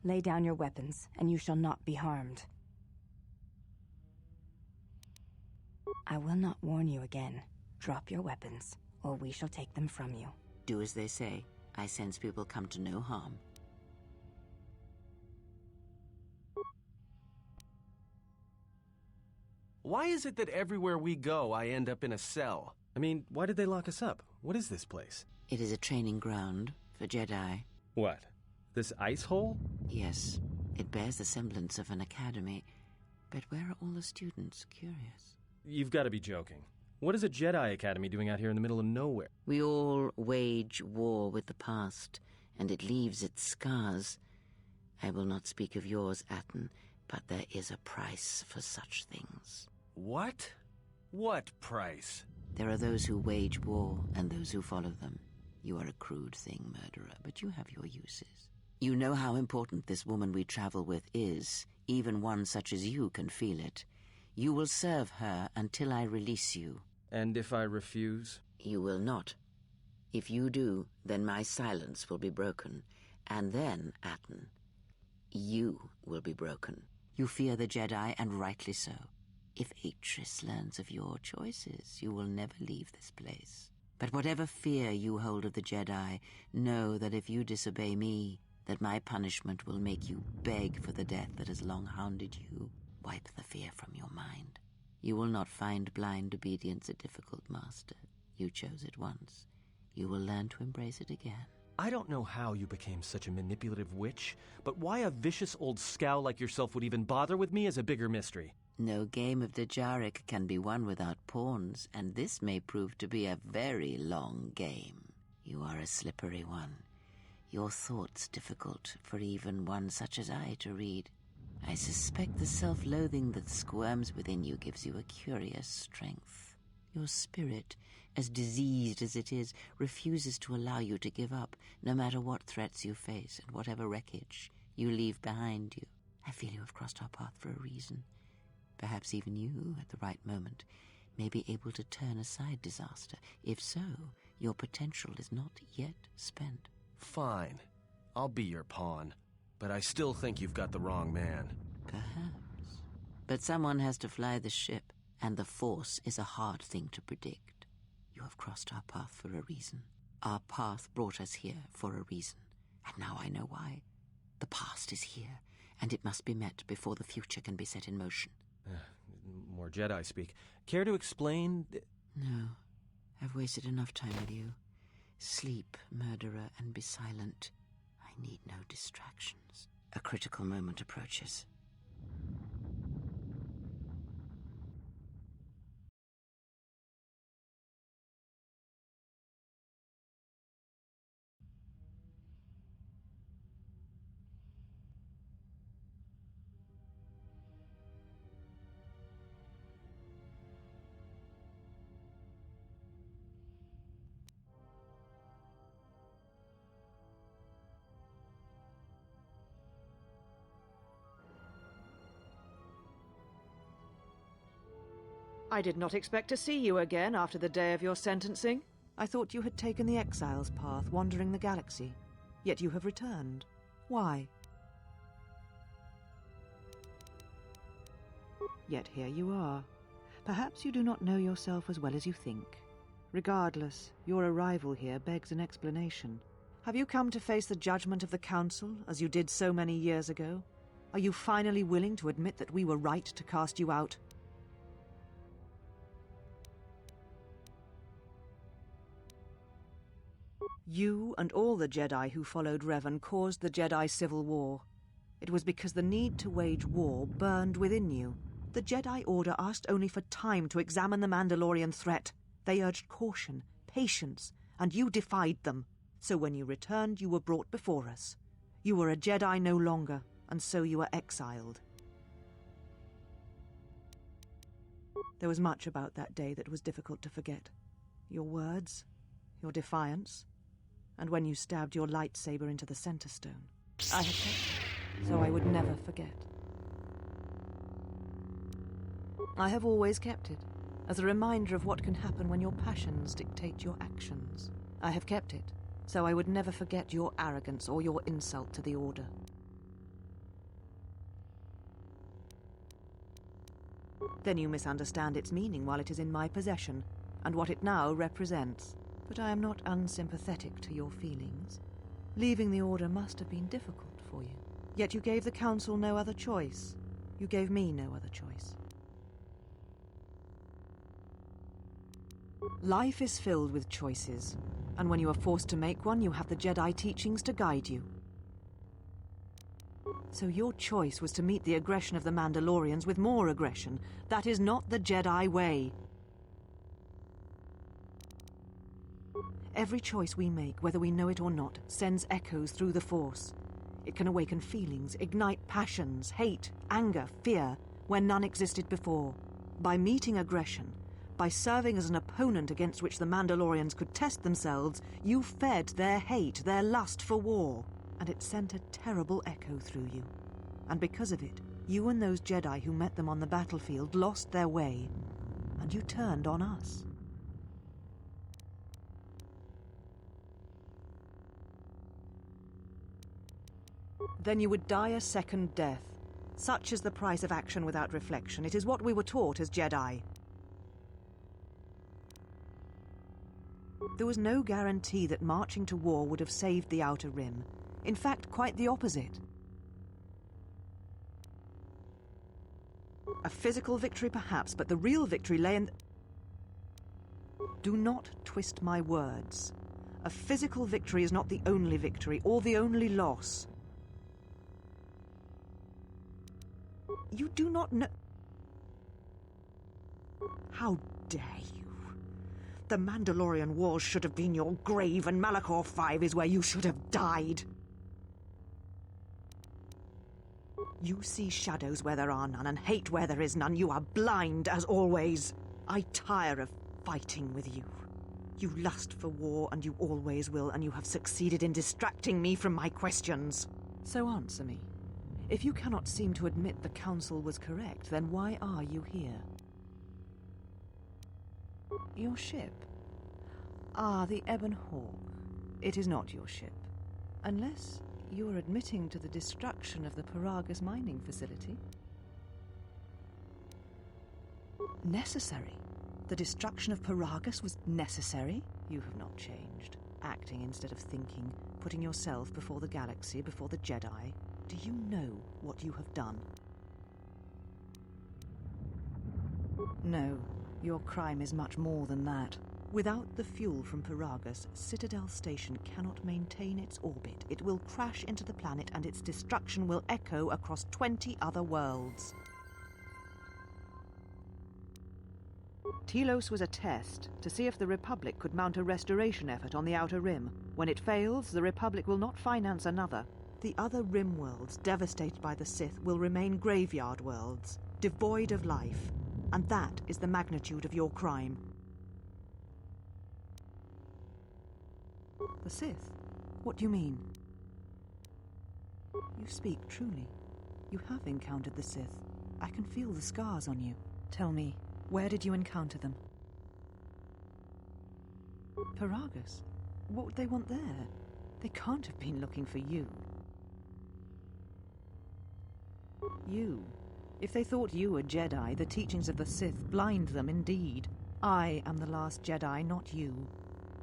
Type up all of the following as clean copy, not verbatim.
Lay down your weapons, and you shall not be harmed. I will not warn you again. Drop your weapons, or we shall take them from you. Do as they say. I sense we will come to no harm. Why is it that everywhere we go, I end up in a cell? I mean, why did they lock us up? What is this place? It is a training ground for Jedi. What? This ice hole? Yes, it bears the semblance of an academy. But where are all the students? Curious. You've got to be joking. What is a Jedi Academy doing out here in the middle of nowhere? We all wage war with the past, and it leaves its scars. I will not speak of yours, Atten, but there is a price for such things. What? What price? There are those who wage war and those who follow them. You are a crude thing, murderer, but you have your uses. You know how important this woman we travel with is. Even one such as you can feel it. You will serve her until I release you. And if I refuse? You will not. If you do, then my silence will be broken. And then, Atten, you will be broken. You fear the Jedi, and rightly so. If Atris learns of your choices, you will never leave this place. But whatever fear you hold of the Jedi, know that if you disobey me, that my punishment will make you beg for the death that has long hounded you. Wipe the fear from your mind. You will not find blind obedience a difficult master. You chose it once. You will learn to embrace it again. I don't know how you became such a manipulative witch, but why a vicious old scowl like yourself would even bother with me is a bigger mystery. No game of Dajaric can be won without pawns, and this may prove to be a very long game. You are a slippery one. Your thoughts difficult for even one such as I to read. I suspect the self-loathing that squirms within you gives you a curious strength. Your spirit, as diseased as it is, refuses to allow you to give up, no matter what threats you face and whatever wreckage you leave behind you. I feel you have crossed our path for a reason. Perhaps even you, at the right moment, may be able to turn aside disaster. If so, your potential is not yet spent. Fine. I'll be your pawn. But I still think you've got the wrong man. Perhaps. But someone has to fly the ship, and the Force is a hard thing to predict. You have crossed our path for a reason. Our path brought us here for a reason. And now I know why. The past is here, and it must be met before the future can be set in motion. More Jedi speak. Care to explain? No. I've wasted enough time with you. Sleep, murderer, and be silent. I need no distractions. A critical moment approaches. I did not expect to see you again after the day of your sentencing. I thought you had taken the exile's path, wandering the galaxy. Yet you have returned. Why? Yet here you are. Perhaps you do not know yourself as well as you think. Regardless, your arrival here begs an explanation. Have you come to face the judgment of the Council, as you did so many years ago? Are you finally willing to admit that we were right to cast you out? You and all the Jedi who followed Revan caused the Jedi Civil War. It was because the need to wage war burned within you. The Jedi Order asked only for time to examine the Mandalorian threat. They urged caution, patience, and you defied them. So when you returned, you were brought before us. You were a Jedi no longer, and so you were exiled. There was much about that day that was difficult to forget. Your words, your defiance, and when you stabbed your lightsaber into the center stone. I have kept it, so I would never forget. I have always kept it, as a reminder of what can happen when your passions dictate your actions. I have kept it, so I would never forget your arrogance or your insult to the Order. Then you misunderstand its meaning while it is in my possession, and what it now represents. But I am not unsympathetic to your feelings. Leaving the Order must have been difficult for you. Yet you gave the Council no other choice. You gave me no other choice. Life is filled with choices, and when you are forced to make one, you have the Jedi teachings to guide you. So your choice was to meet the aggression of the Mandalorians with more aggression. That is not the Jedi way. Every choice we make, whether we know it or not, sends echoes through the Force. It can awaken feelings, ignite passions, hate, anger, fear, where none existed before. By meeting aggression, by serving as an opponent against which the Mandalorians could test themselves, you fed their hate, their lust for war, and it sent a terrible echo through you. And because of it, you and those Jedi who met them on the battlefield lost their way, and you turned on us. Then you would die a second death. Such is the price of action without reflection. It is what we were taught as Jedi. There was no guarantee that marching to war would have saved the Outer Rim. In fact, quite the opposite. A physical victory perhaps, but the real victory lay in... Do not twist my words. A physical victory is not the only victory, or the only loss. You do not know... How dare you? The Mandalorian Wars should have been your grave, and Malachor 5 is where you should have died. You see shadows where there are none, and hate where there is none. You are blind, as always. I tire of fighting with you. You lust for war, and you always will, and you have succeeded in distracting me from my questions. So answer me. If you cannot seem to admit the Council was correct, then why are you here? Your ship? Ah, the Ebon Hawk. It is not your ship. Unless you are admitting to the destruction of the Paragus mining facility. Necessary? The destruction of Paragus was necessary? You have not changed. Acting instead of thinking, putting yourself before the galaxy, before the Jedi. Do you know what you have done? No, your crime is much more than that. Without the fuel from Paragus, Citadel Station cannot maintain its orbit. It will crash into the planet, and its destruction will echo across 20 other worlds. Telos was a test to see if the Republic could mount a restoration effort on the Outer Rim. When it fails, the Republic will not finance another. The other Rim worlds, devastated by the Sith, will remain graveyard worlds, devoid of life. And that is the magnitude of your crime. The Sith? What do you mean? You speak truly. You have encountered the Sith. I can feel the scars on you. Tell me, where did you encounter them? Paragus? What would they want there? They can't have been looking for you. You. If they thought you were Jedi, the teachings of the Sith blind them indeed. I am the last Jedi, not you.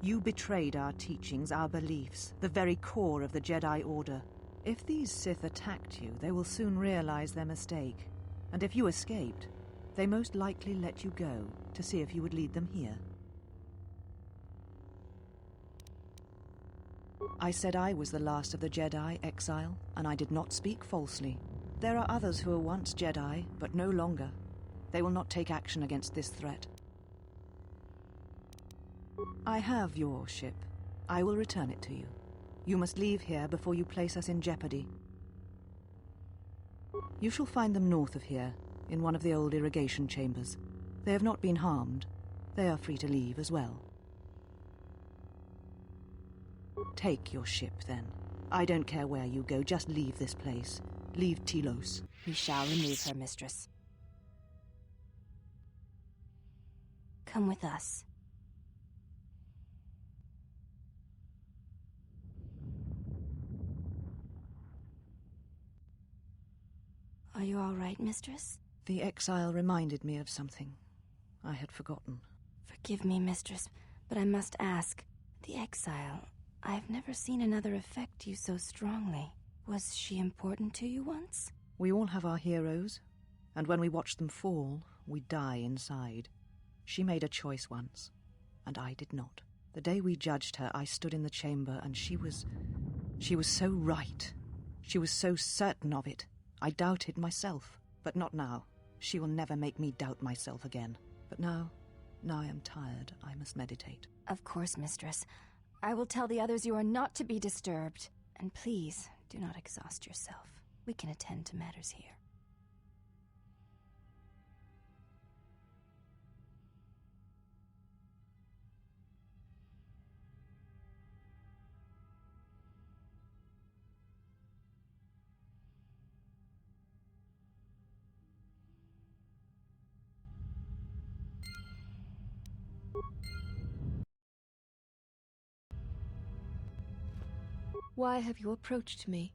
You betrayed our teachings, our beliefs, the very core of the Jedi Order. If these Sith attacked you, they will soon realize their mistake. And if you escaped, they most likely let you go to see if you would lead them here. I said I was the last of the Jedi, Exile, and I did not speak falsely. There are others who were once Jedi, but no longer. They will not take action against this threat. I have your ship. I will return it to you. You must leave here before you place us in jeopardy. You shall find them north of here, in one of the old irrigation chambers. They have not been harmed. They are free to leave as well. Take your ship, then. I don't care where you go, just leave this place. Leave Telos. We shall remove her, mistress. Come with us. Are you all right, mistress? The exile reminded me of something I had forgotten. Forgive me, mistress, but I must ask. The exile, I've never seen another affect you so strongly. Was she important to you once? We all have our heroes, and when we watch them fall, we die inside. She made a choice once, and I did not. The day we judged her, I stood in the chamber, and she was so right. She was so certain of it. I doubted myself, but not now. She will never make me doubt myself again. But now I am tired. I must meditate. Of course, mistress. I will tell the others you are not to be disturbed. And please, do not exhaust yourself. We can attend to matters here. Why have you approached me?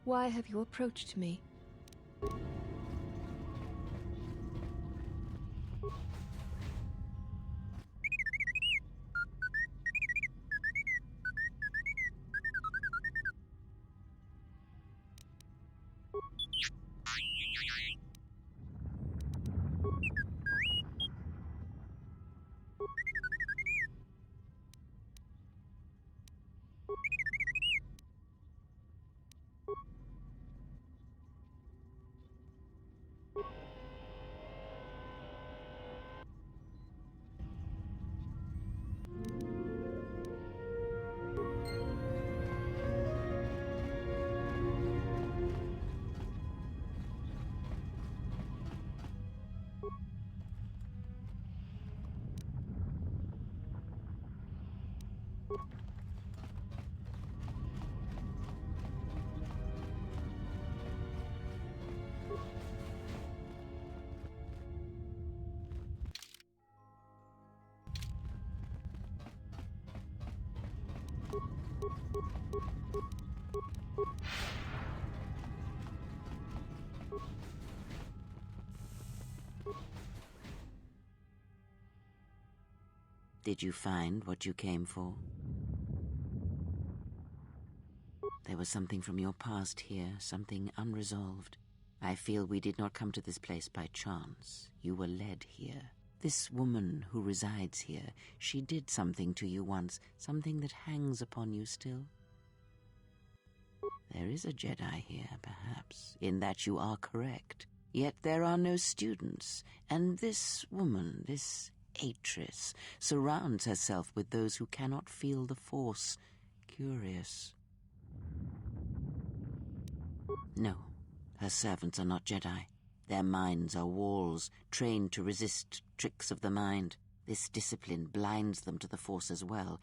Why have you approached me? Did you find what you came for? There was something from your past here, something unresolved. I feel we did not come to this place by chance. You were led here. This woman who resides here, she did something to you once, something that hangs upon you still. There is a Jedi here, perhaps, in that you are correct. Yet there are no students, and this woman, this Atris, surrounds herself with those who cannot feel the Force. Curious. No, her servants are not Jedi. Their minds are walls, trained to resist tricks of the mind. This discipline blinds them to the Force as well,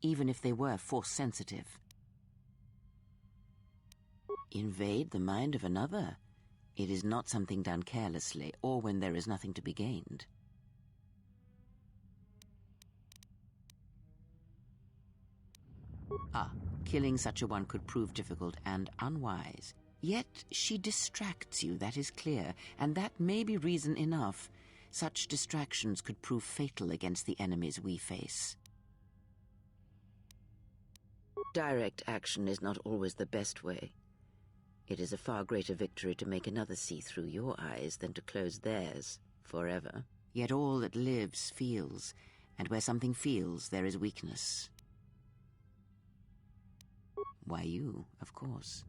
even if they were Force-sensitive. Invade the mind of another. It is not something done carelessly, or when there is nothing to be gained. Killing such a one could prove difficult and unwise. Yet she distracts you, that is clear, and that may be reason enough. Such distractions could prove fatal against the enemies we face. Direct action is not always the best way. It is a far greater victory to make another see through your eyes than to close theirs forever. Yet all that lives feels, and where something feels, there is weakness. Why, you, of course.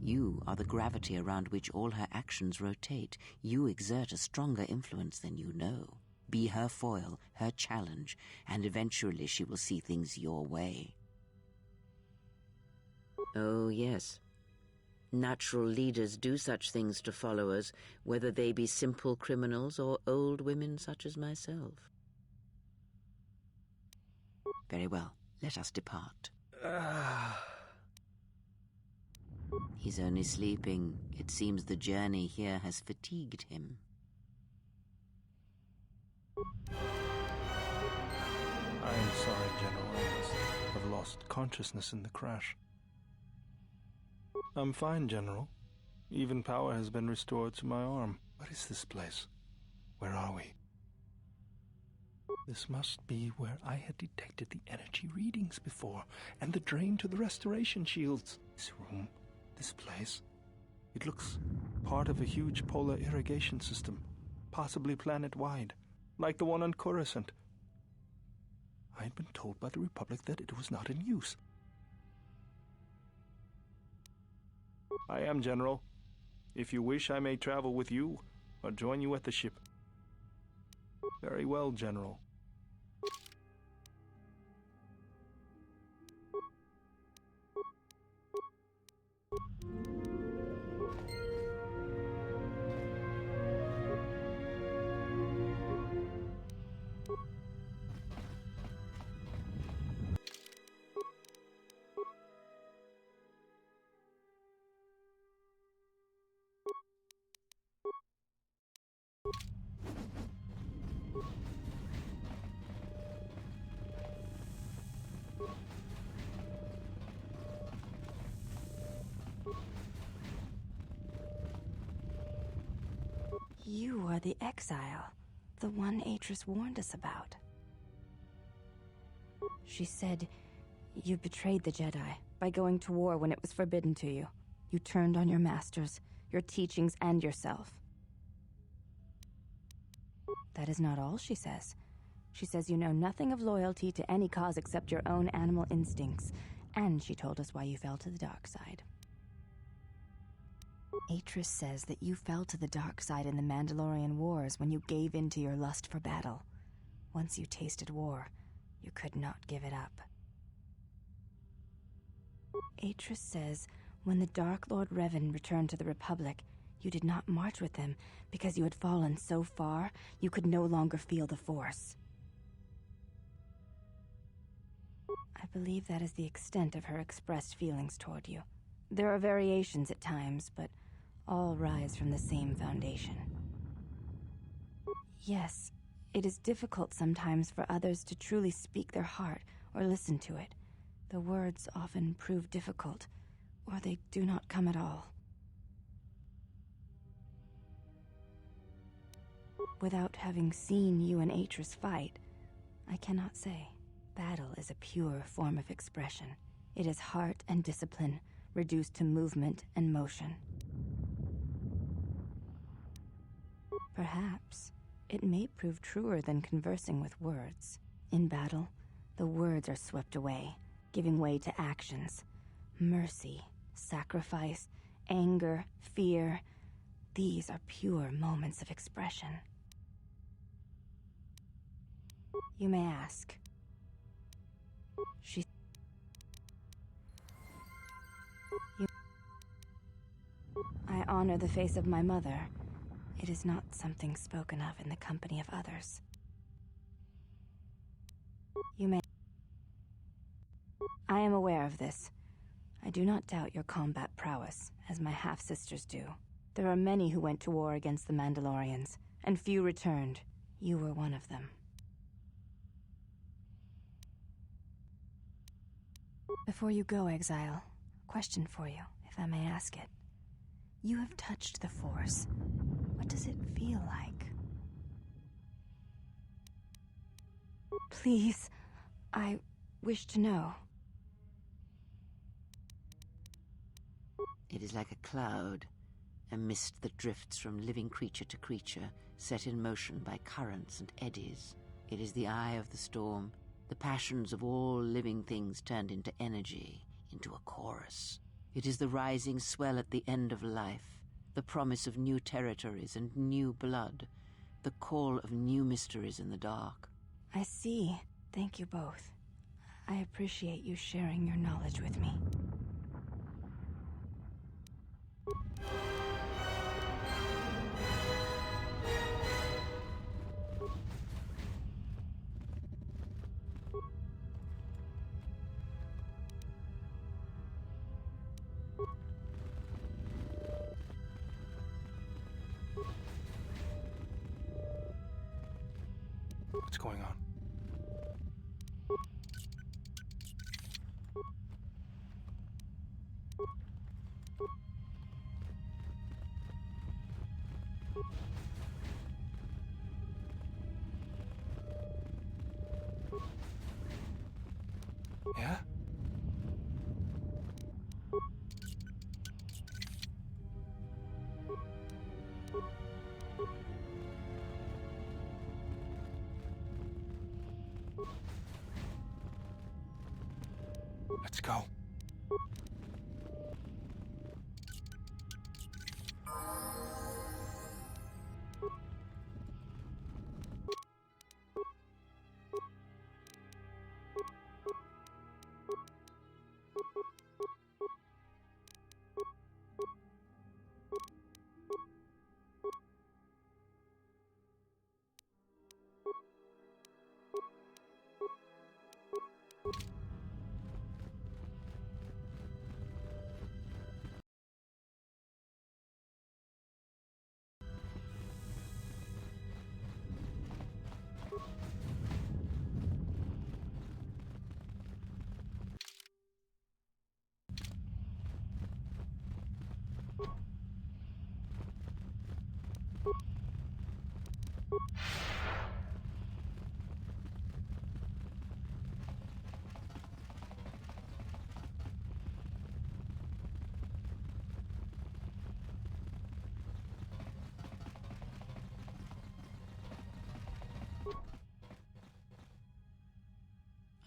You are the gravity around which all her actions rotate. You exert a stronger influence than you know. Be her foil, her challenge, and eventually she will see things your way. Oh, yes. Natural leaders do such things to followers, whether they be simple criminals or old women such as myself. Very well, let us depart. He's only sleeping. It seems the journey here has fatigued him. I am sorry, General. I must have lost consciousness in the crash. I'm fine, General. Even power has been restored to my arm. What is this place? Where are we? This must be where I had detected the energy readings before, and the drain to the restoration shields. This room, this place, it looks part of a huge polar irrigation system, possibly planet-wide, like the one on Coruscant. I had been told by the Republic that it was not in use. I am, General. If you wish, I may travel with you, or join you at the ship. Very well, General. You are the exile, the one Atris warned us about. She said you betrayed the Jedi by going to war when it was forbidden to you. You turned on your masters, your teachings, and yourself. That is not all she says. She says you know nothing of loyalty to any cause except your own animal instincts, and she told us why you fell to the dark side. Atris says that you fell to the dark side in the Mandalorian Wars when you gave in to your lust for battle. Once you tasted war, you could not give it up. Atris says when the Dark Lord Revan returned to the Republic, you did not march with him because you had fallen so far you could no longer feel the Force. I believe that is the extent of her expressed feelings toward you. There are variations at times, but all rise from the same foundation. Yes, it is difficult sometimes for others to truly speak their heart or listen to it. The words often prove difficult, or they do not come at all. Without having seen you and Atris fight, I cannot say. Battle is a pure form of expression. It is heart and discipline, reduced to movement and motion. Perhaps it may prove truer than conversing with words. In battle, the words are swept away, giving way to actions. Mercy, sacrifice, anger, fear. These are pure moments of expression. You may ask. I honor the face of my mother. It is not something spoken of in the company of others. You may... I am aware of this. I do not doubt your combat prowess, as my half-sisters do. There are many who went to war against the Mandalorians, and few returned. You were one of them. Before you go, Exile, a question for you, if I may ask it. You have touched the Force. What does it feel like? Please, I wish to know. It is like a cloud, a mist that drifts from living creature to creature, set in motion by currents and eddies. It is the eye of the storm, the passions of all living things turned into energy, into a chorus. It is the rising swell at the end of life, the promise of new territories and new blood, the call of new mysteries in the dark. I see. Thank you both. I appreciate you sharing your knowledge with me. What's going on? Yeah? Let's go.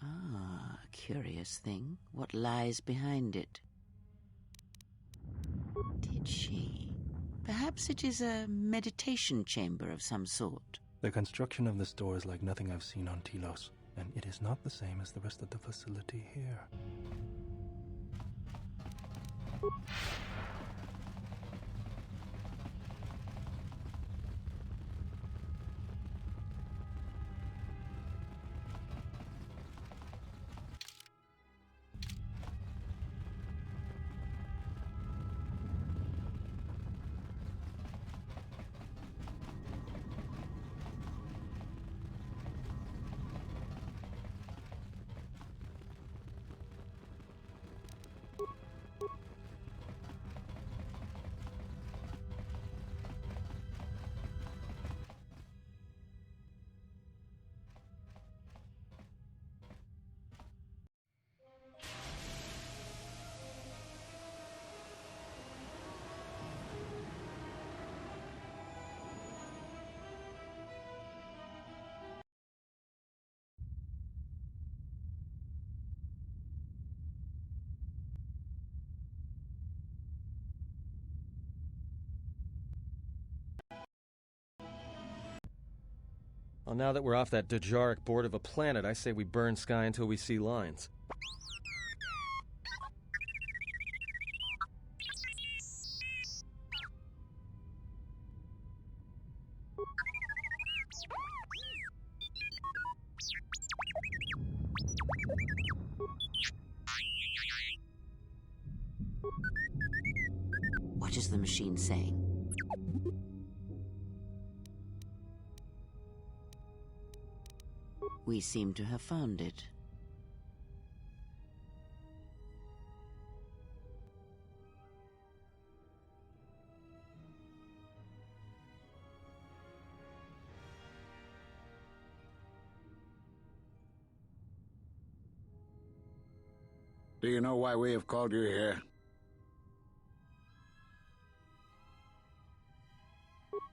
Ah, a curious thing. What lies behind it? Did she? Perhaps it is a meditation chamber of some sort. The construction of this door is like nothing I've seen on Telos, and it is not the same as the rest of the facility here. Well, now that we're off that Dajaric board of a planet, I say we burn sky until we see lines. What is the machine saying? We seem to have found it. Do you know why we have called you here?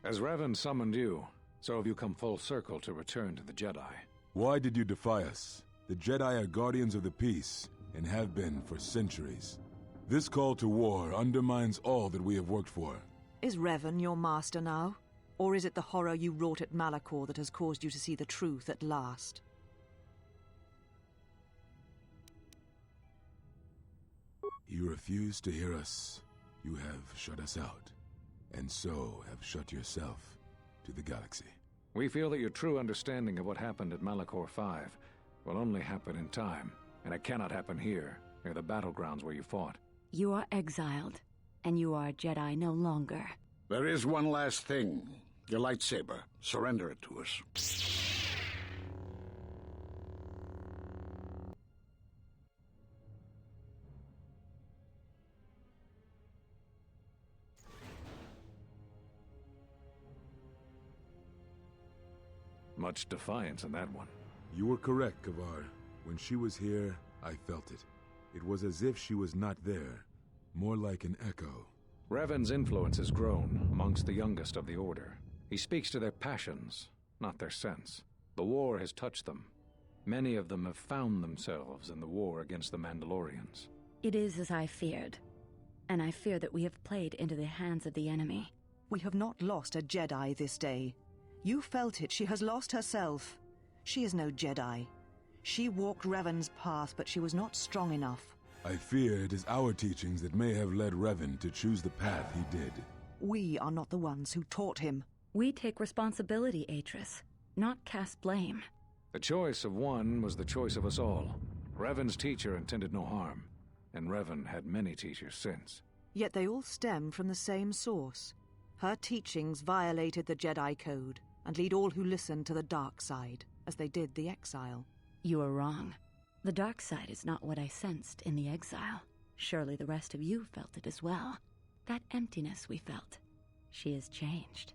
As Revan summoned you, so have you come full circle to return to the Jedi. Why did you defy us? The Jedi are guardians of the peace, and have been for centuries. This call to war undermines all that we have worked for. Is Revan your master now? Or is it the horror you wrought at Malachor that has caused you to see the truth at last? You refuse to hear us. You have shut us out, and so have shut yourself to the galaxy. We feel that your true understanding of what happened at Malachor 5 will only happen in time, and it cannot happen here, near the battlegrounds where you fought. You are exiled, and you are a Jedi no longer. There is one last thing. Your lightsaber. Surrender it to us. Much defiance in that one. You were correct, Kavar. When she was here, I felt it. It was as if she was not there, more like an echo. Revan's influence has grown amongst the youngest of the Order. He speaks to their passions, not their sense. The war has touched them. Many of them have found themselves in the war against the Mandalorians. It is as I feared, and I fear that we have played into the hands of the enemy. We have not lost a Jedi this day. You felt it. She has lost herself. She is no Jedi. She walked Revan's path, but she was not strong enough. I fear it is our teachings that may have led Revan to choose the path he did. We are not the ones who taught him. We take responsibility, Atris, not cast blame. The choice of one was the choice of us all. Revan's teacher intended no harm, and Revan had many teachers since. Yet they all stem from the same source. Her teachings violated the Jedi Code and lead all who listen to the dark side, as they did the exile. You are wrong. The dark side is not what I sensed in the exile. Surely the rest of you felt it as well. That emptiness we felt. She has changed.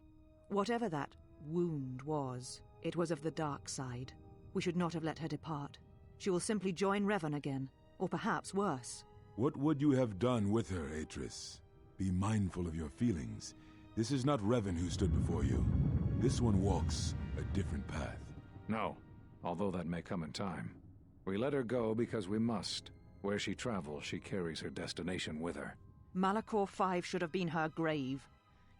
Whatever that wound was, it was of the dark side. We should not have let her depart. She will simply join Revan again, or perhaps worse. What would you have done with her, Atris? Be mindful of your feelings. This is not Revan who stood before you. This one walks a different path. No, although that may come in time. We let her go because we must. Where she travels, she carries her destination with her. Malachor 5 should have been her grave.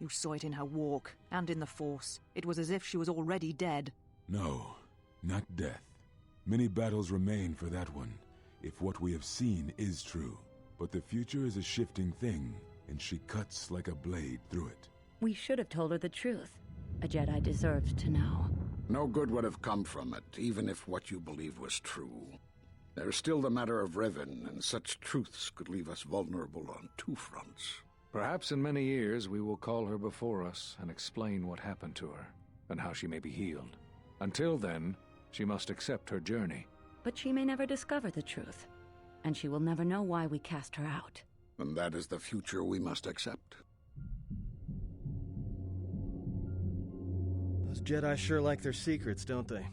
You saw it in her walk, and in the Force. It was as if she was already dead. No, not death. Many battles remain for that one, if what we have seen is true. But the future is a shifting thing, and she cuts like a blade through it. We should have told her the truth. A Jedi deserved to know. No good would have come from it, even if what you believed was true. There's still the matter of Revan, and such truths could leave us vulnerable on two fronts. Perhaps in many years we will call her before us and explain what happened to her, and how she may be healed. Until then, she must accept her journey. But she may never discover the truth, and she will never know why we cast her out. And that is the future we must accept. Those Jedi sure like their secrets, don't they?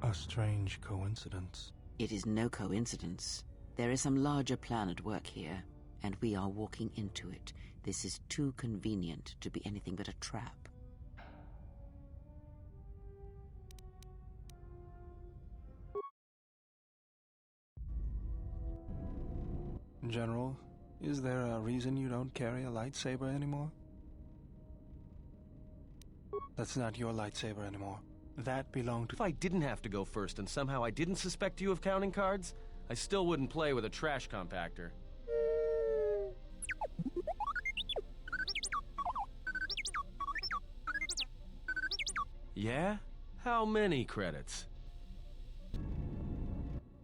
A strange coincidence. It is no coincidence. There is some larger plan at work here, and we are walking into it. This is too convenient to be anything but a trap. General, is there a reason you don't carry a lightsaber anymore? That's not your lightsaber anymore. That belonged to... If I didn't have to go first and somehow I didn't suspect you of counting cards, I still wouldn't play with a trash compactor. Yeah? How many credits?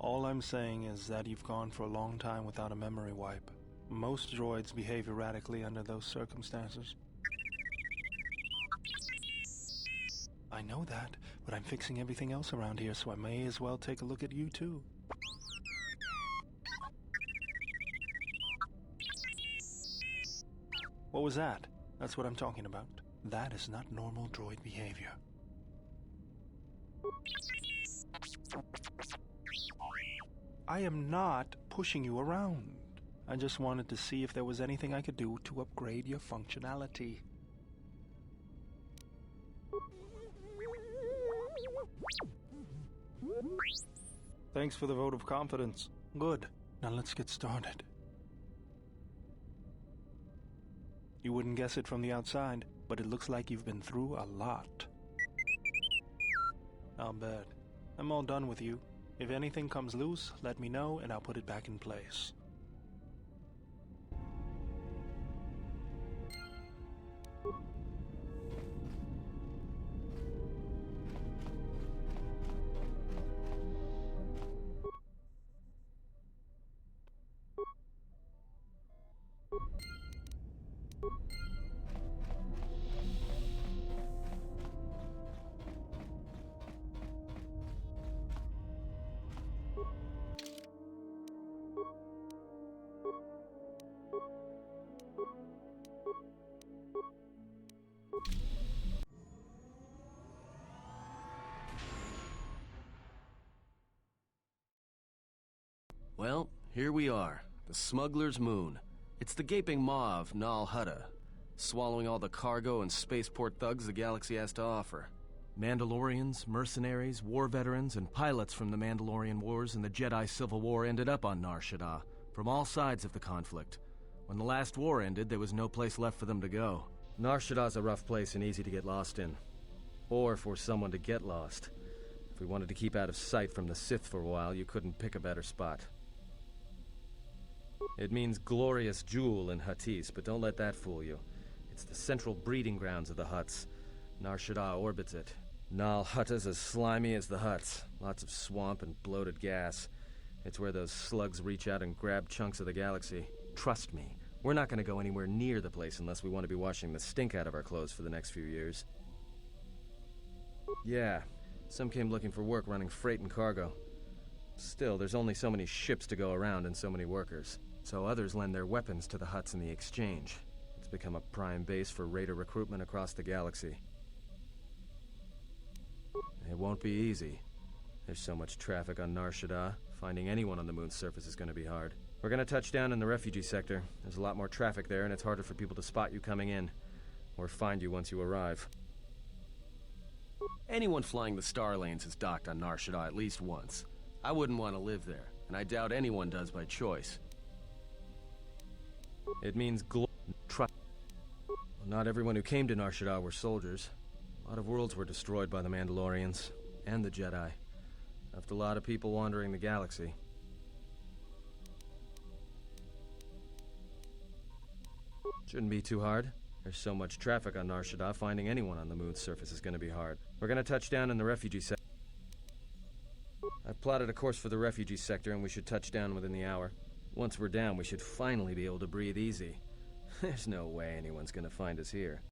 All I'm saying is that you've gone for a long time without a memory wipe. Most droids behave erratically under those circumstances. I know that, but I'm fixing everything else around here, so I may as well take a look at you too. What was that? That's what I'm talking about. That is not normal droid behavior. I am not pushing you around. I just wanted to see if there was anything I could do to upgrade your functionality. Thanks for the vote of confidence. Good. Now let's get started. You wouldn't guess it from the outside, but it looks like you've been through a lot. I'll bet. I'm all done with you. If anything comes loose, let me know and I'll put it back in place. Well, here we are. The Smuggler's Moon. It's the gaping maw of Nal Hutta, swallowing all the cargo and spaceport thugs the galaxy has to offer. Mandalorians, mercenaries, war veterans, and pilots from the Mandalorian Wars and the Jedi Civil War ended up on Nar Shaddaa, from all sides of the conflict. When the last war ended, there was no place left for them to go. Nar Shaddaa's a rough place and easy to get lost in. Or for someone to get lost. If we wanted to keep out of sight from the Sith for a while, you couldn't pick a better spot. It means glorious jewel in Huttese, but don't let that fool you. It's the central breeding grounds of the Hutts. Nar Shaddaa orbits it. Nal Hutta's as slimy as the Hutts. Lots of swamp and bloated gas. It's where those slugs reach out and grab chunks of the galaxy. Trust me, we're not going to go anywhere near the place unless we want to be washing the stink out of our clothes for the next few years. Yeah, some came looking for work running freight and cargo. Still, there's only so many ships to go around and so many workers. So others lend their weapons to the Hutts in the exchange. It's become a prime base for raider recruitment across the galaxy. It won't be easy. There's so much traffic on Nar Shaddaa. Finding anyone on the moon's surface is going to be hard. We're going to touch down in the refugee sector. There's a lot more traffic there, and it's harder for people to spot you coming in. Or find you once you arrive. Anyone flying the Star Lanes has docked on Nar Shaddaa at least once. I wouldn't want to live there, and I doubt anyone does by choice. It means trust. Well, not everyone who came to Nar Shaddaa were soldiers. A lot of worlds were destroyed by the Mandalorians and the Jedi. Left a lot of people wandering the galaxy. Shouldn't be too hard. There's so much traffic on Nar Shaddaa, finding anyone on the moon's surface is going to be hard. We're going to touch down in the refugee sector. I've plotted a course for the refugee sector, and we should touch down within the hour. Once we're down, we should finally be able to breathe easy. There's no way anyone's going to find us here.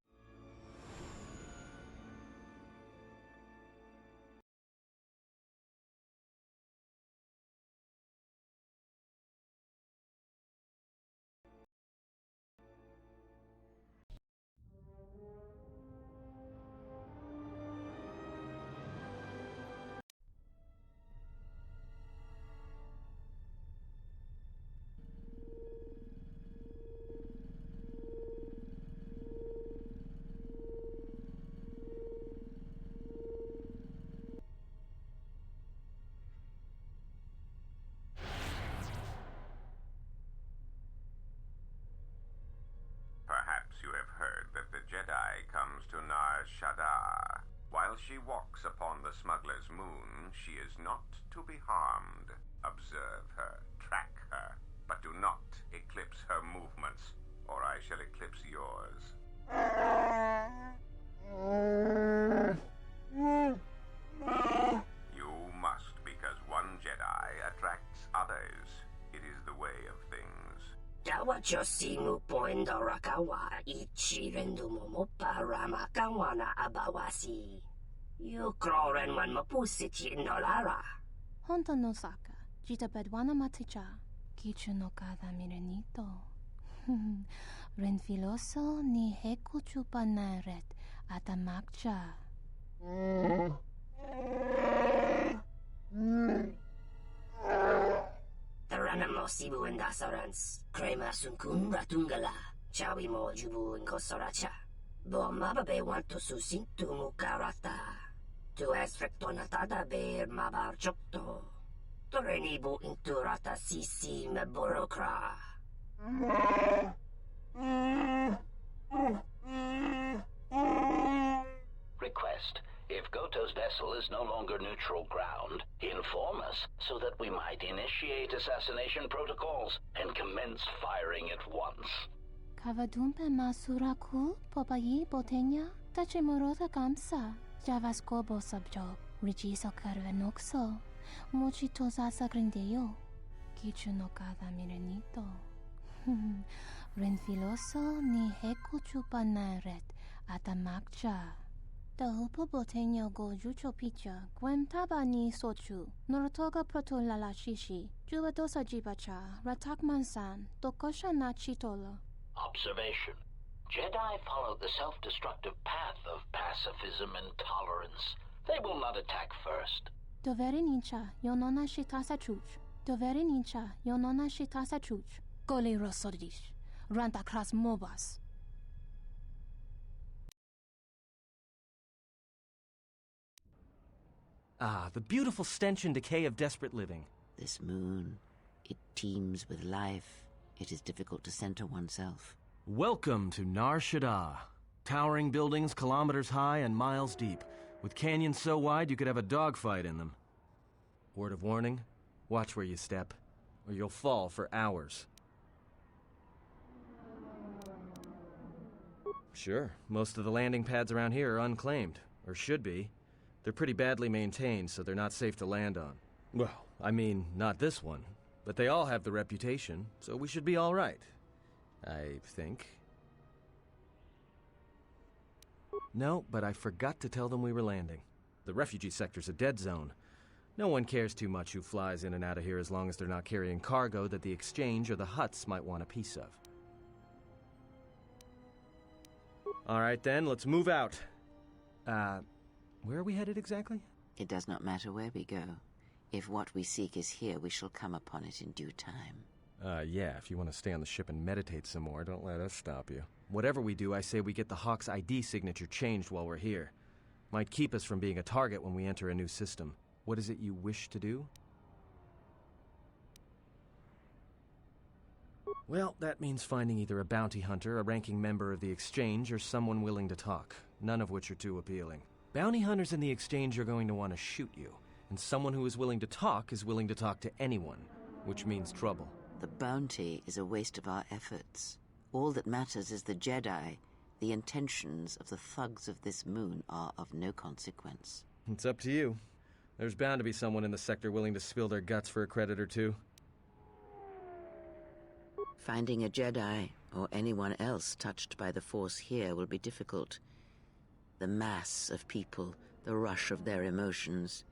Shaddaa. While she walks upon the smuggler's moon, she is not to be harmed. Observe her, track her, but do not eclipse her movements, or I shall eclipse yours. You must, because one Jedi attracts others. It is the way of things. Dawachosimu poindorakawa ichirendumo paramakawana abawasi. Yukroren man mapusiti nolara. Honto no saka, jita bedwana maticha, kichu no kada mirenito. Renfiloso ni heku chupanaret atamakcha. Taranamo sibu indasarans, crema sunkun ratungala, chawi mo jubu inkosoracha. Bo mababe wanto susintu mukarata. Tu es frektonatada ber mabar chokto. Torenibu inturata sisi meborokra. Request. If Goto's vessel is no longer neutral ground, inform us so that we might initiate assassination protocols and commence firing at once. Kavadumpe masuraku popayi botenya tachimorota kamsa javaskobo sabjo rijiso karvenokso mochito sasa grindeyo kichu no kada mirenito. Renfiloso ni heku chupanaret atamakcha. Dahupo botenya go jucho picha, gwen taba ni sochu, noratoga proto lala shishi, jubadosa jibacha, ratak mansan, tokosha na chitolo. Observation. Jedi follow the self-destructive path of pacifism and tolerance. They will not attack first. Doveri nincha, yonona shitasa chuch, Dovere nincha, yonona shitasa chuch. Gole rosodish. Ranta kras mobas. Ah, the beautiful stench and decay of desperate living. This moon, it teems with life. It is difficult to center oneself. Welcome to Nar Shaddaa. Towering buildings kilometers high and miles deep, with canyons so wide you could have a dogfight in them. Word of warning, watch where you step, or you'll fall for hours. Sure, most of the landing pads around here are unclaimed, or should be. They're pretty badly maintained, so they're not safe to land on. Well, I mean, not this one. But they all have the reputation, so we should be all right. I think. No, but I forgot to tell them we were landing. The refugee sector's a dead zone. No one cares too much who flies in and out of here as long as they're not carrying cargo that the exchange or the Hutts might want a piece of. All right then, let's move out. Where are we headed exactly? It does not matter where we go. If what we seek is here, we shall come upon it in due time. Yeah, if you want to stay on the ship and meditate some more, don't let us stop you. Whatever we do, I say we get the Hawk's ID signature changed while we're here. Might keep us from being a target when we enter a new system. What is it you wish to do? Well, that means finding either a bounty hunter, a ranking member of the Exchange, or someone willing to talk, none of which are too appealing. Bounty hunters in the Exchange are going to want to shoot you, and someone who is willing to talk to anyone, which means trouble. The bounty is a waste of our efforts. All that matters is the Jedi. The intentions of the thugs of this moon are of no consequence. It's up to you. There's bound to be someone in the sector willing to spill their guts for a credit or two. Finding a Jedi, or anyone else touched by the Force here, will be difficult. The mass of people, the rush of their emotions.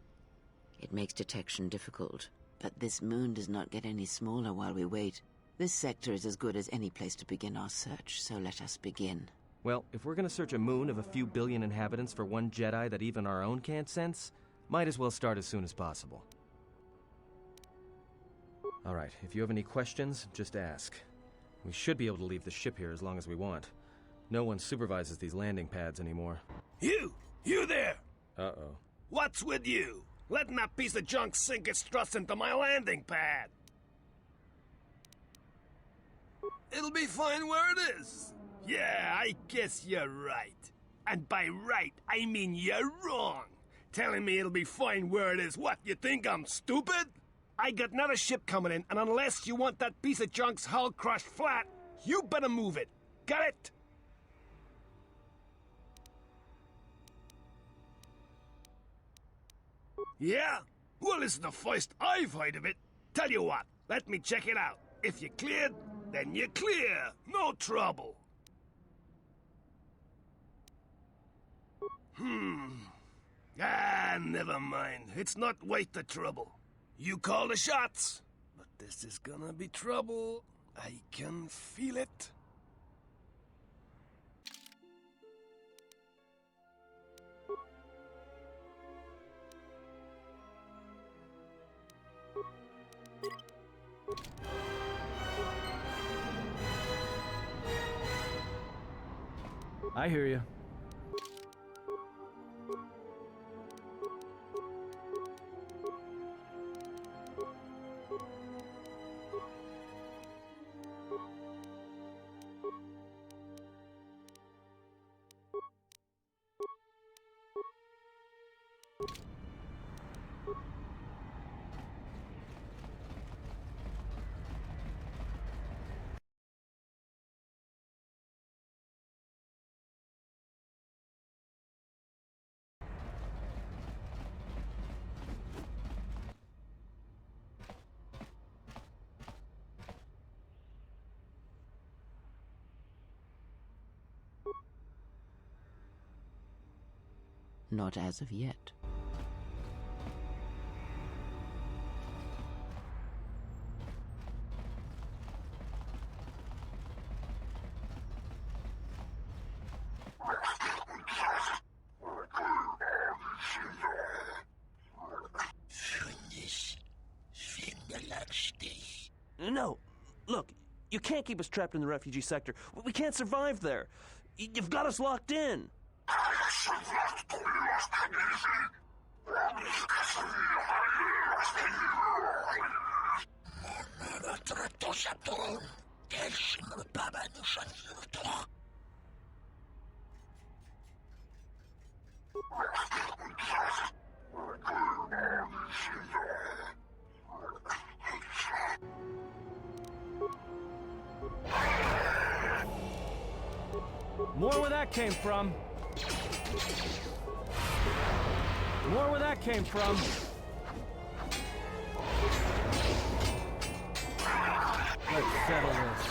It makes detection difficult. But this moon does not get any smaller while we wait. This sector is as good as any place to begin our search, so let us begin. Well, if we're gonna search a moon of a few billion inhabitants for one Jedi that even our own can't sense, might as well start as soon as possible. Alright, if you have any questions, just ask. We should be able to leave the ship here as long as we want. No one supervises these landing pads anymore. You there! Uh-oh. What's with you? Letting that piece of junk sink its struts into my landing pad. It'll be fine where it is. Yeah, I guess you're right. And by right, I mean you're wrong. Telling me it'll be fine where it is. What, you think I'm stupid? I got another ship coming in, and unless you want that piece of junk's hull crushed flat, you better move it. Got it? Yeah? Well, this is the first I've heard of it. Tell you what, let me check it out. If you're cleared, then you're clear. No trouble. Never mind. It's not worth the trouble. You call the shots. But this is gonna be trouble. I can feel it. I hear you. Not as of yet. No. Look, you can't keep us trapped in the refugee sector. We can't survive there. You've got us locked in. More where that came from. More where that came from. Let's settle this.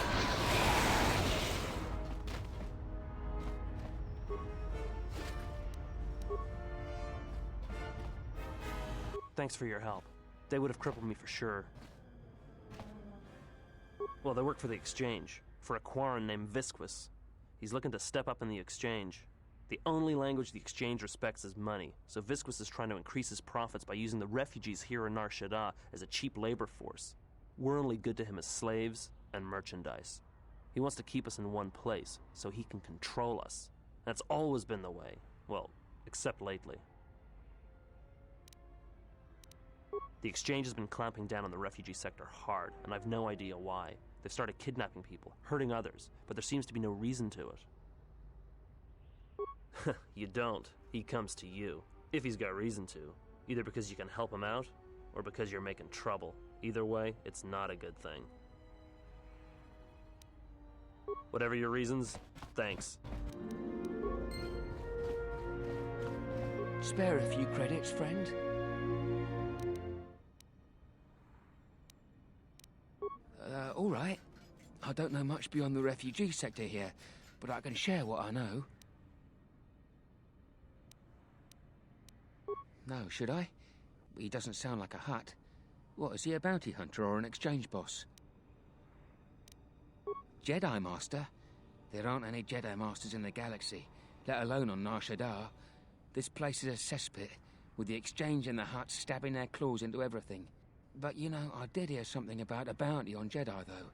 Thanks for your help. They would have crippled me for sure. Well, they work for the Exchange, for a Quarren named Visquis. He's looking to step up in the Exchange. The only language the Exchange respects is money, so Visquis is trying to increase his profits by using the refugees here in Nar Shaddaa as a cheap labor force. We're only good to him as slaves and merchandise. He wants to keep us in one place, so he can control us. That's always been the way. Well, except lately. The Exchange has been clamping down on the refugee sector hard, and I've no idea why. They've started kidnapping people, hurting others, but there seems to be no reason to it. You don't. He comes to you. If he's got reason to. Either because you can help him out, or because you're making trouble. Either way, it's not a good thing. Whatever your reasons, thanks. Spare a few credits, friend? All right. I don't know much beyond the refugee sector here, but I can share what I know. No, should I? He doesn't sound like a Hutt. What, is he a bounty hunter or an exchange boss? Jedi Master? There aren't any Jedi Masters in the galaxy, let alone on Nar Shaddaa. This place is a cesspit, with the Exchange and the Hutts stabbing their claws into everything. But, you know, I did hear something about a bounty on Jedi, though.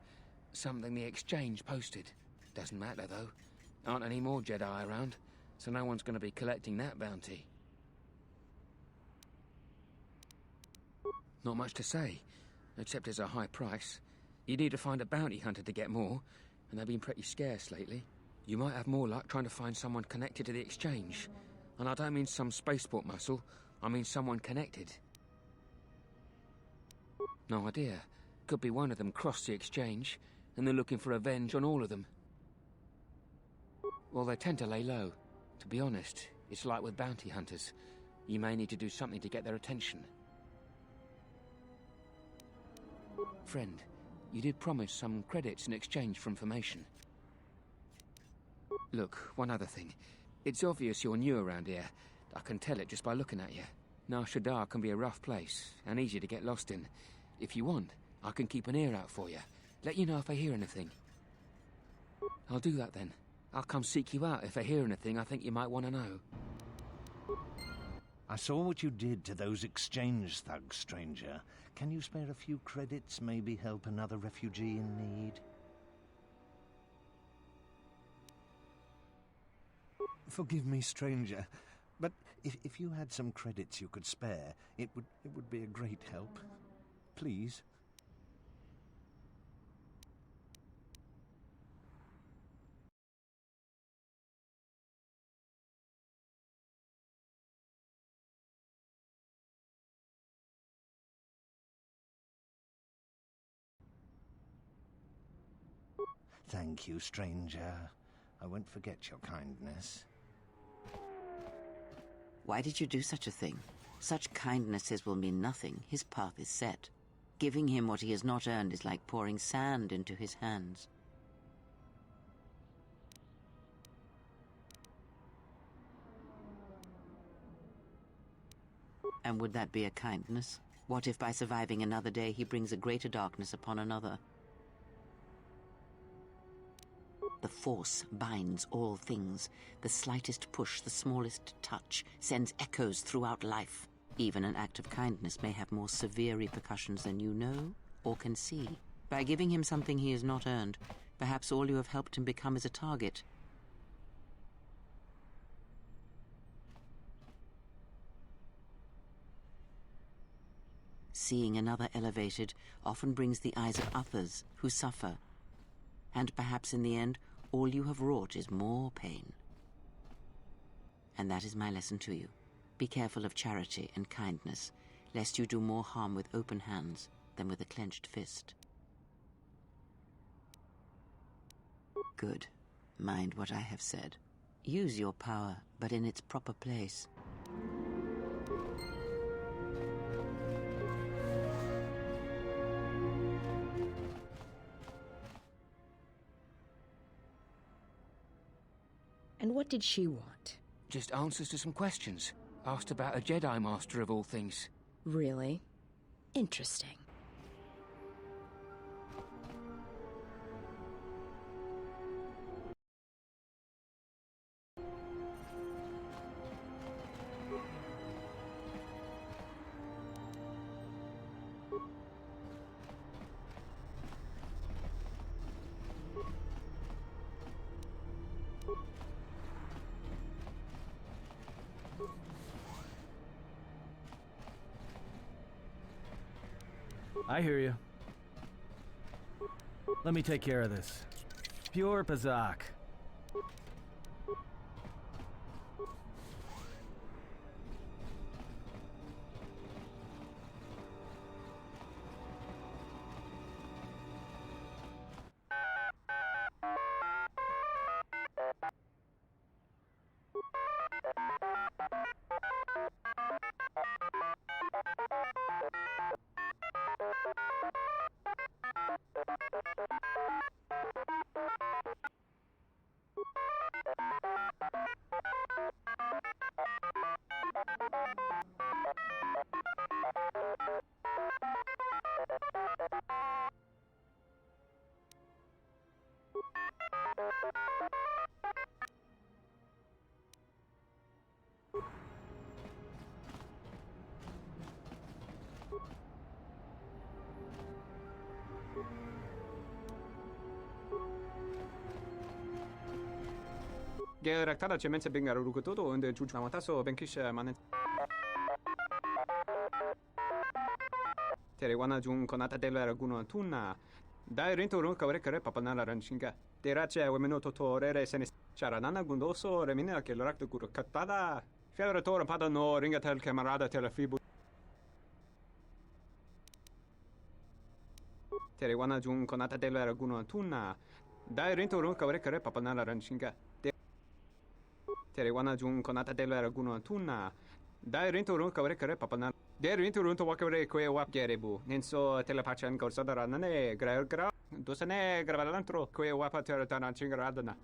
Something the Exchange posted. Doesn't matter, though. Aren't any more Jedi around, so no one's going to be collecting that bounty. Not much to say, except it's a high price. You need to find a bounty hunter to get more, and they've been pretty scarce lately. You might have more luck trying to find someone connected to the Exchange. And I don't mean some spaceport muscle, I mean someone connected. No idea. Could be one of them crossed the Exchange, and they're looking for revenge on all of them. Well, they tend to lay low. To be honest, it's like with bounty hunters. You may need to do something to get their attention. Friend, you did promise some credits in exchange for information. Look, one other thing. It's obvious you're new around here. I can tell it just by looking at you. Nar Shaddaa can be a rough place, and easy to get lost in. If you want, I can keep an ear out for you. Let you know if I hear anything. I'll do that then. I'll come seek you out if I hear anything I think you might want to know. I saw what you did to those exchange thugs, stranger. Can you spare a few credits, maybe help another refugee in need? Forgive me, stranger, but if you had some credits you could spare, it would be a great help. Please. Thank you, stranger. I won't forget your kindness. Why did you do such a thing? Such kindnesses will mean nothing. His path is set. Giving him what he has not earned is like pouring sand into his hands. And would that be a kindness? What if by surviving another day he brings a greater darkness upon another? The Force binds all things. The slightest push, the smallest touch, sends echoes throughout life. Even an act of kindness may have more severe repercussions than you know or can see. By giving him something he has not earned, perhaps all you have helped him become is a target. Seeing another elevated often brings the eyes of others who suffer, and perhaps in the end, all you have wrought is more pain. And that is my lesson to you. Be careful of charity and kindness, lest you do more harm with open hands than with a clenched fist. Good. Mind what I have said. Use your power, but in its proper place. And what did she want? Just answers to some questions. Asked about a Jedi Master of all things. Really? Interesting. I hear you. Let me take care of this. Pure Pazak. Gerektada cemense bengar rukutoto unde juju amataso benkisha manen. Tere wana jun konata della raguno tuna. Dai rento ron kavre kare papanala ranchinga. Terace wemeno totorere sene charanana gundoso remina che l'orakto guru katada. Fiaratore pada no ringa tel camarada telefibu. Tere wana jun konata della raguno tuna. Dai rento ron kavre kare papanala ranchinga. Tere wana jun konata della raguno tuna. Dai rento ron kavre kare papanala. Der rento ron to wakavre kwe wap gerebu. Nenso telepachan gorsadara nane gra. Dosane gravalantro kwe wapa teratana chingaradana.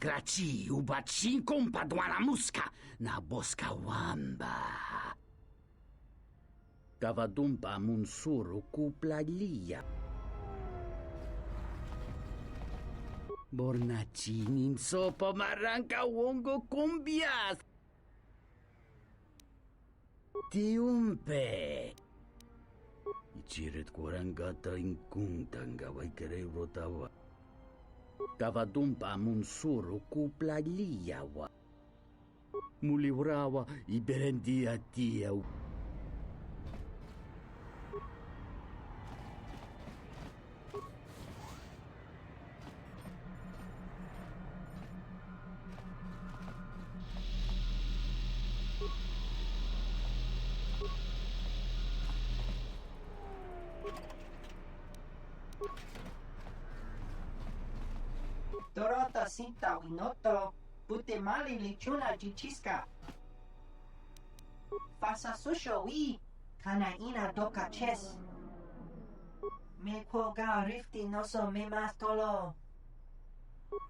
Graci ubaci kompadwana muska na boska wamba. Kavadumpa munsuru kuplalia. Bornachinin sopa maranca wongo cumbias. Tiumpe. Ichiret korangata inkuntanga waikere rotawa. Kavadumpa munsuru kuplaliawa. Mulibrawa iberendia tia. Dorota sinta winoto, putemali lichuna jichisca. Fasa susho wi, kana ina doka ches. Me koga rifti noso me mastolo.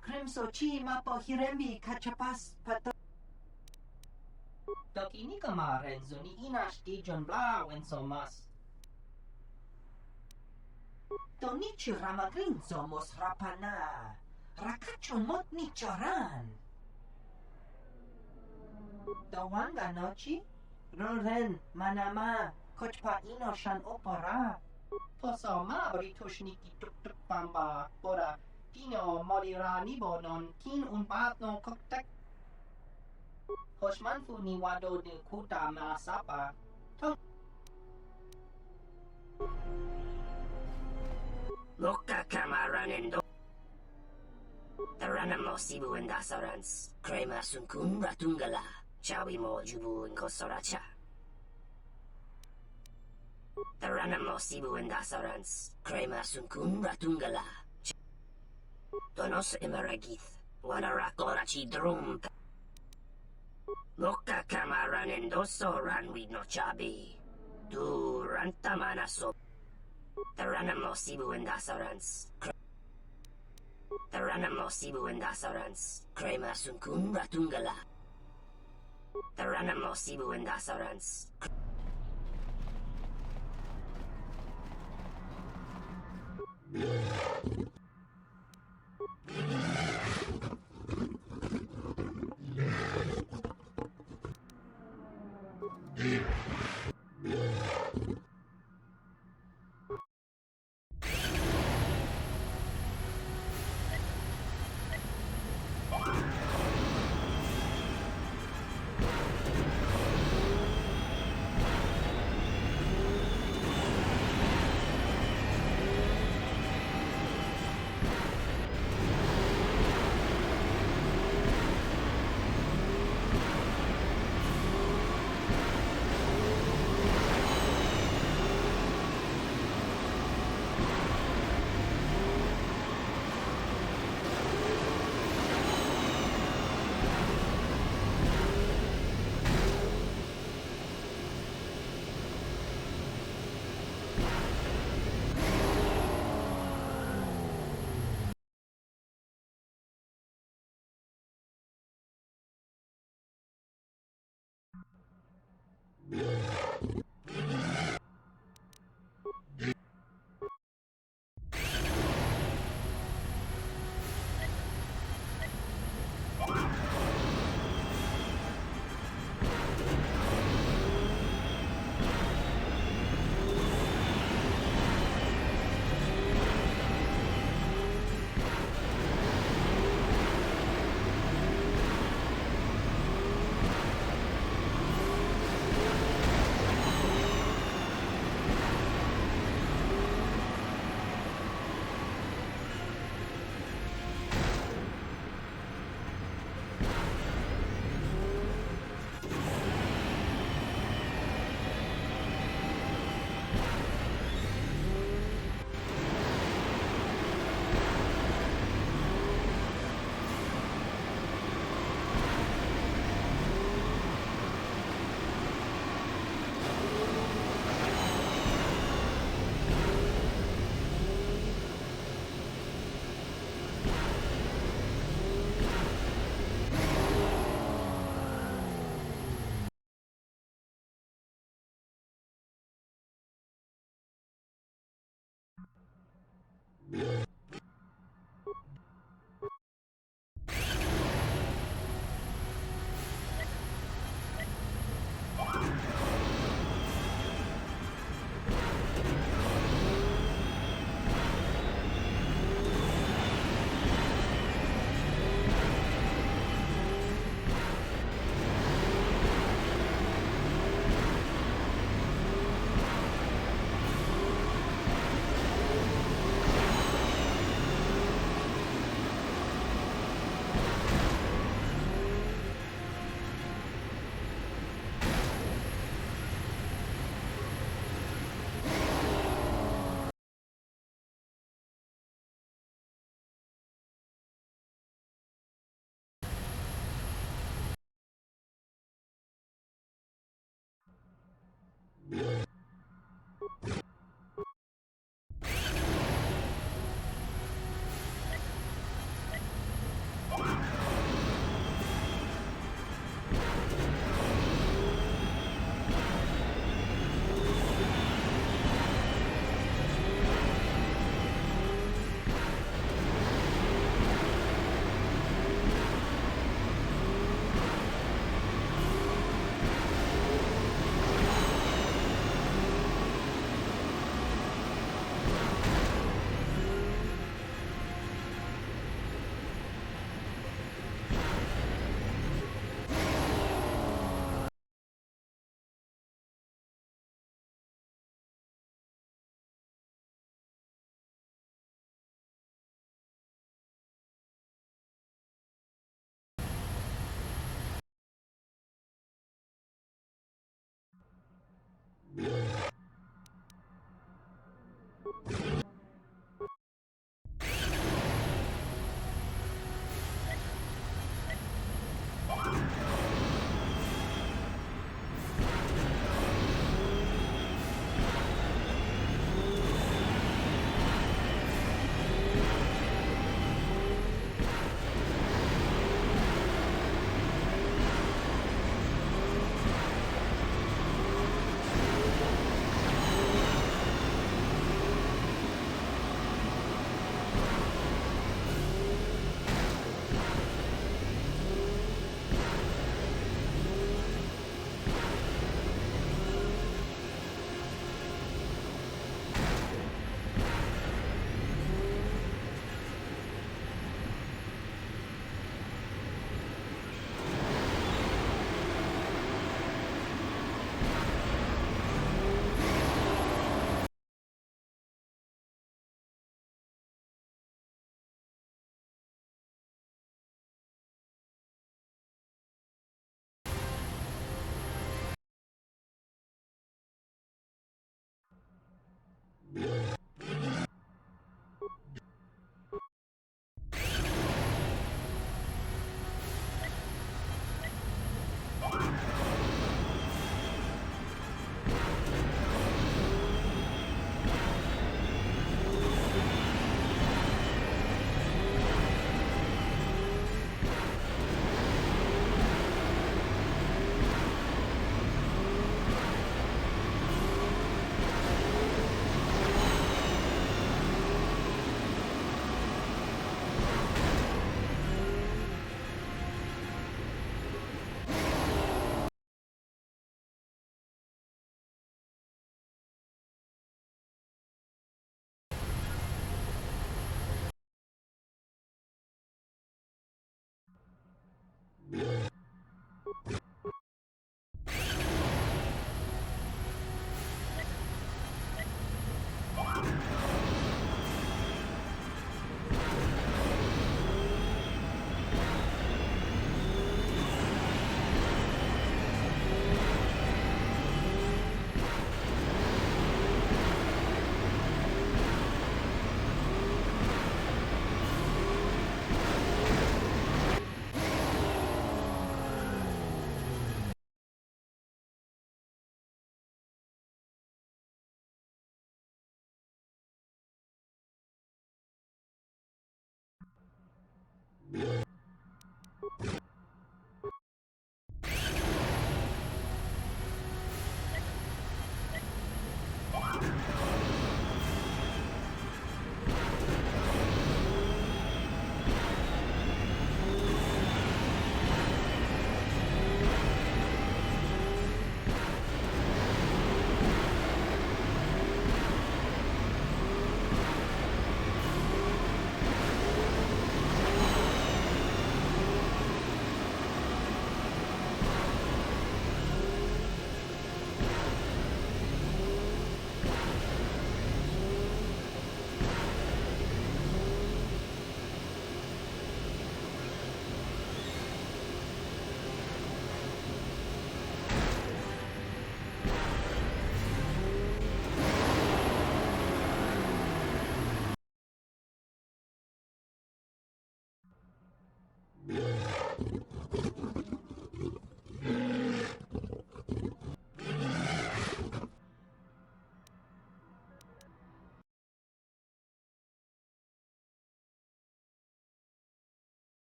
Crimso chi mapo hirembi kachapas pato. Doki nikama renzo ni inash dijon bla wenso mas. Donichi ramagrinzo mos rapana. Rakacho mot ni choran. Dawanga nochi, roren manama, kochpa ino shan opora. Poso ma britushniki tuk tuk bamba, bora, tino morira nibo non kin un bat no koktek. Hoshmanfu ni wado de kuta masapa. Loka kamaranendo. Taranamo sibu endasarans. Krema sunkun ratungala. Chawi mo jubu in kosoracha. Taranamo sibu in dasarans. Krema sunkun ratungala. Donos imaragith. Wanarakorachi drum. Loka kamaran endoso ranwi no chabi. Du rantamana so. Taranamo sibu in dasarans. Taranamo sibu in dasarans. Krema sunkun ratungala. Taranamo sibu in dasarans.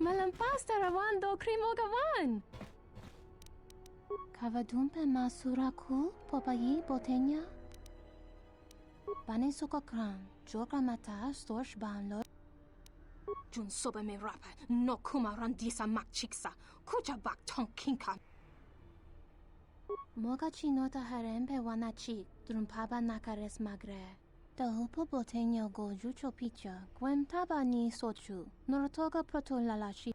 Malampas tarawando krimogawan. Kavadumpe masuraku popayi botenya. Bani sokokran, joka mata storch banlo. Jun soba me rapa, no kuma randisa makchiksa, kucha bak tonkinka. Moga chinota harempe wanachi, drumpaba nakares magre. Dahupo botenya goju chopicha, gwem tabani sochu, norotoga proto lalashi.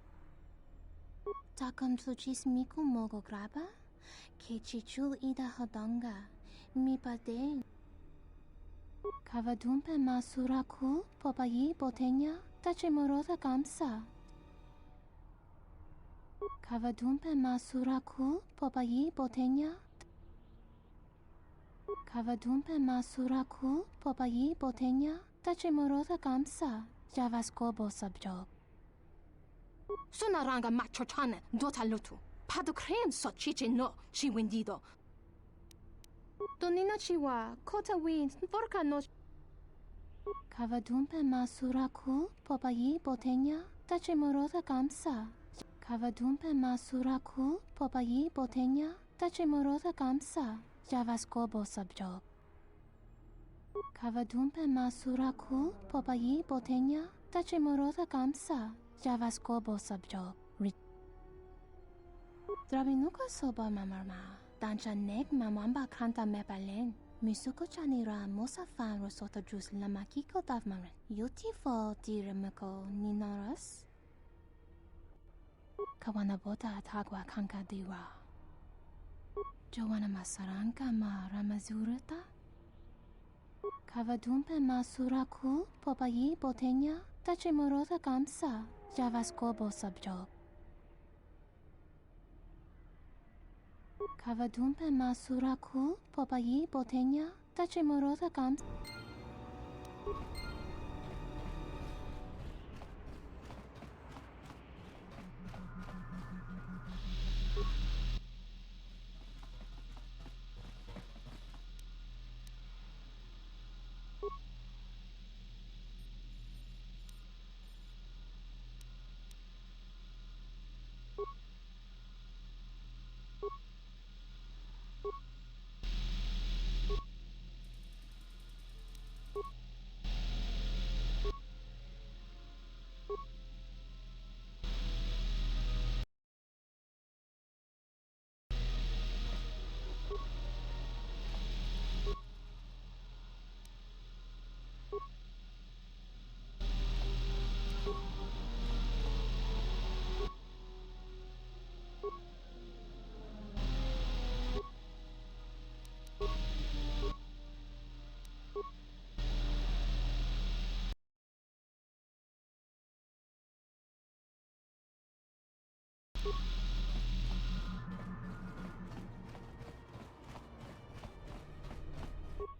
Takam tuchis miku mogo graba, Kichichul ida hodonga. Mi paden. Kavadumpe masuraku popayi botenya tachimorosa kamsa. Kavadumpe masuraku popayi botenya. Kavadumpe masuraku popayi botenya tachimorosa kamsa. Javaskobo subjob. Sunaranga machochane dotalutu. Pado creen so chiche no shi wendido. Donina chiwa kota wind vorka no. Kavadumpe masuraku popayi botenya tachimorosa kamsa. Kavadumpe masuraku popayi botenya tachimorosa kamsa. Javaskobo subjob. Kavadumpe masuraku popayi botenya tachimorosa kamsa. Javaskobo subjob. Dravinuka soba mamarma. Dancha nek mamamba kranta mepalen. Misuko chanira mosa fan rosota jus lamakiko davmaren. Yutifo diremeko ninoras. Kawanabota atagwa kanka dira. Jowana masaranka ma ramazurata. Kavadumpe masuraku popayi botenya tachimorosa kamsa. Javaskobo subjob. Kavadumpe masuraku popayi botenya tachimorosa kamsa.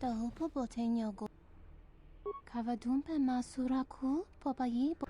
Dahupo botenya go. Kavadumpe masuraku popayi bo.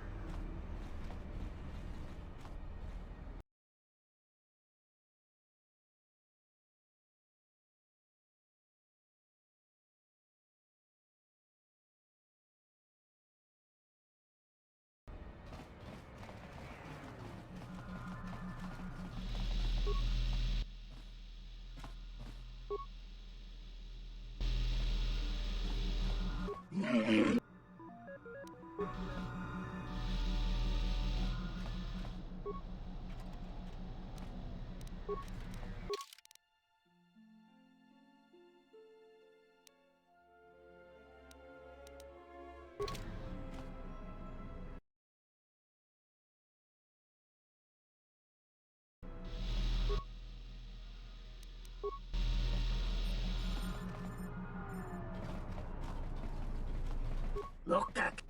Lokak.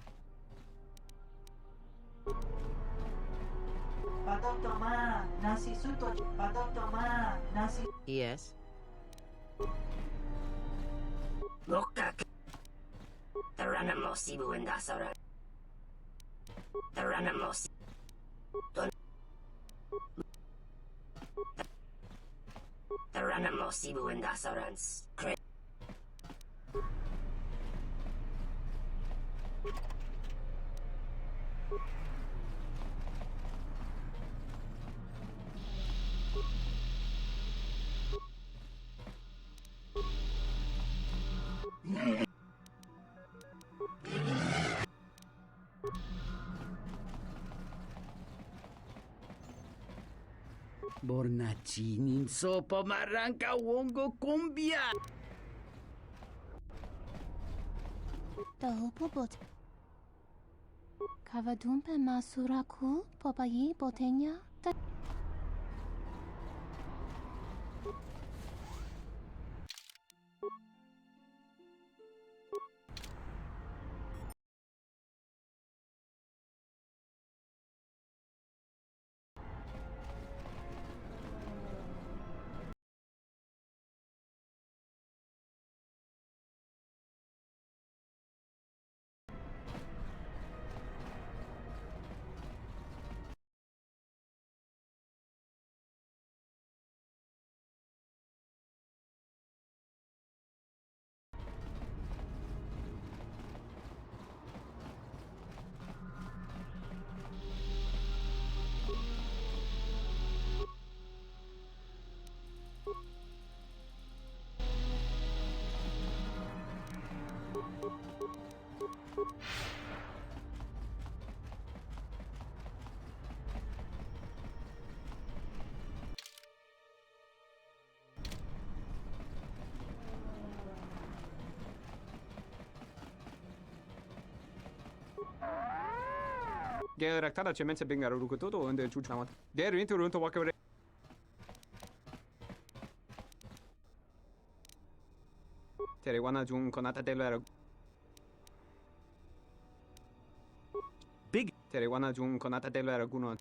Padotoma, nasi suto, padotoma, nasi. Yes? Lokak. Taranamos Ibu and Dasaran. Taranamos. Taranamos Ibu and Dasarans. Bornachinin sopa maranca wongo cumbia. Dahupo bot. Kavadumpe masuraku popayi botenya. Geraktada cemense bengaru rukutoto under chuchamat. Der into runto wakare. Tere wana jung konata delera. Big. Tere wana jung konata delera guno.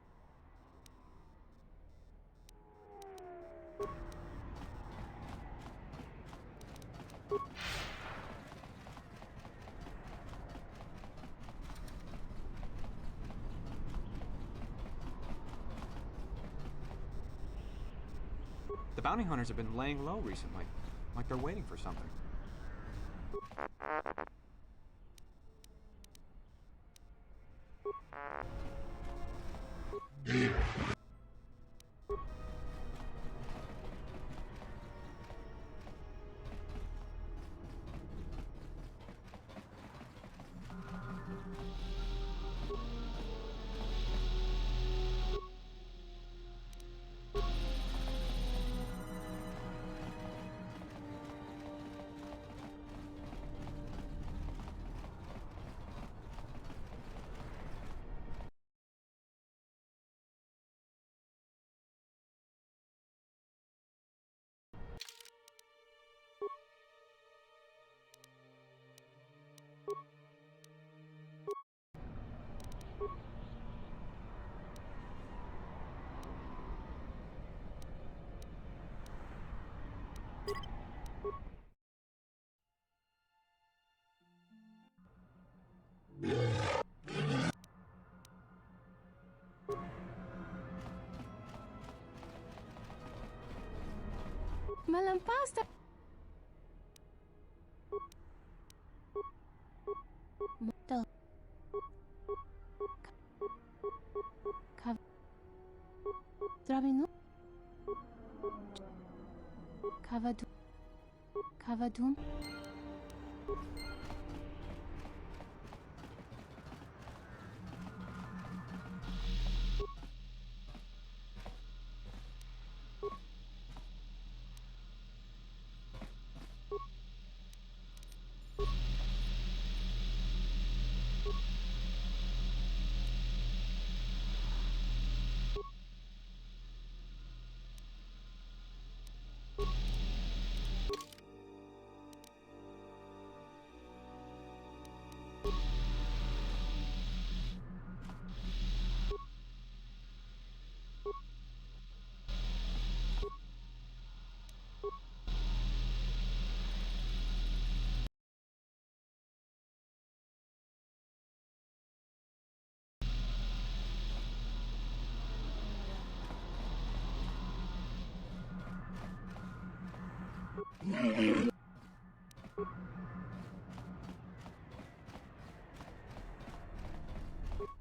The bounty hunters have been laying low recently, like they're waiting for something. Malampas na... Motel. Drabinu. Kavadum. Kavadum.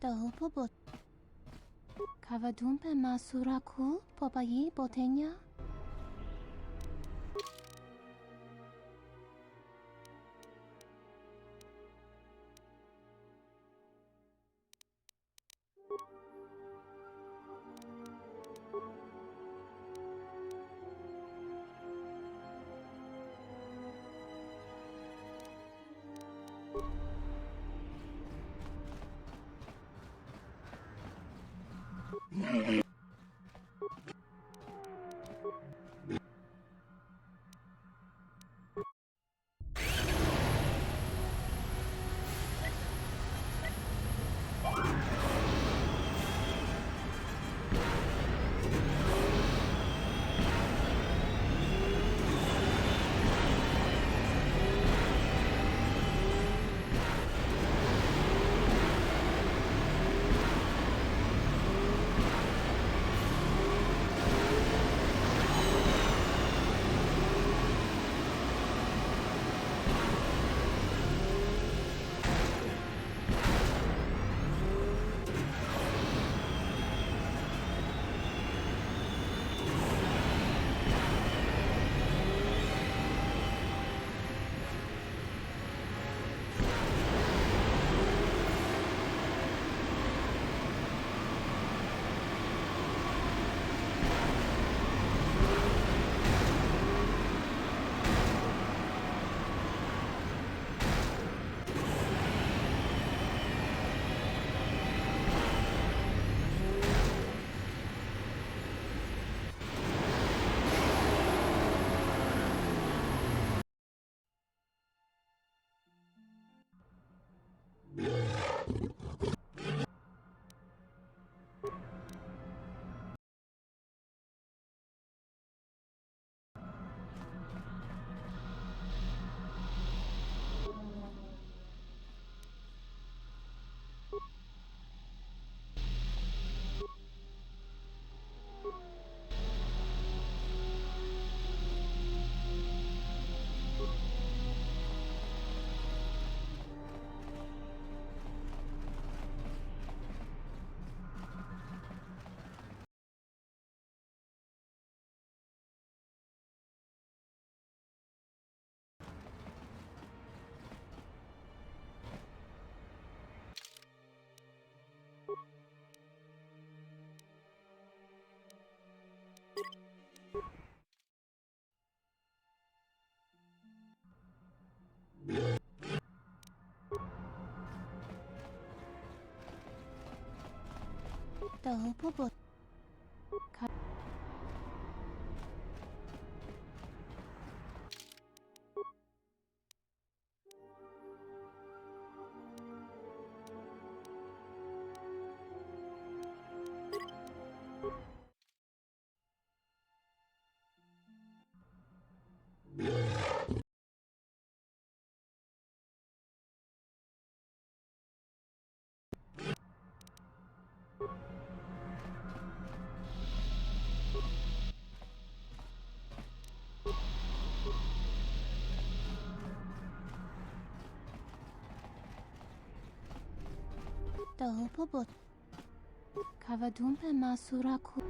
Dahupobot. Kavadumpe masuraku popayi botenya. Dahil po ba... Dahil po ba... Kavadumpe masura ku...